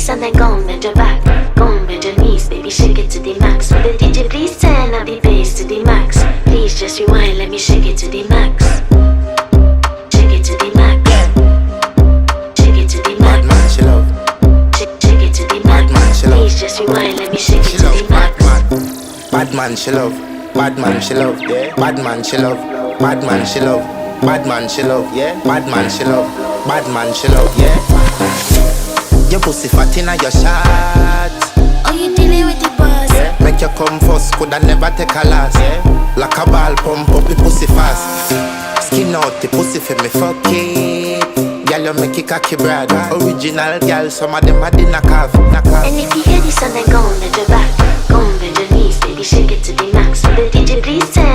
this and then go and bend your back. Go and bend your knees, baby, shake it to the max. Will the DJ please turn up the bass to the max? Please just rewind, let me shake it to the max. Shake it to the max. Shake it to the max. Bad man, she love. Shake it to the max. Bad man, she love. Please just rewind, let me shake it She to love. the max. Bad man, she love. Bad man, she love. Yeah. Bad man, she love. Bad man, she love. Bad man, she love. Yeah. Bad man, she love. Bad man, she love. Yeah. Your pussy fat inna your shot. Oh, you dealing with the boss? Yeah. Make you come first, coulda never take a last. Yeah. Like a ball, pump up the pussy fast. Skin out the pussy for me, fuck it. Girl, you make it cocky, brother. Original girl, some of them are the knockoff. And if you hear this and then go and bend your back. Go and bend your knees, baby, shake it to the max. Will the DJ please turn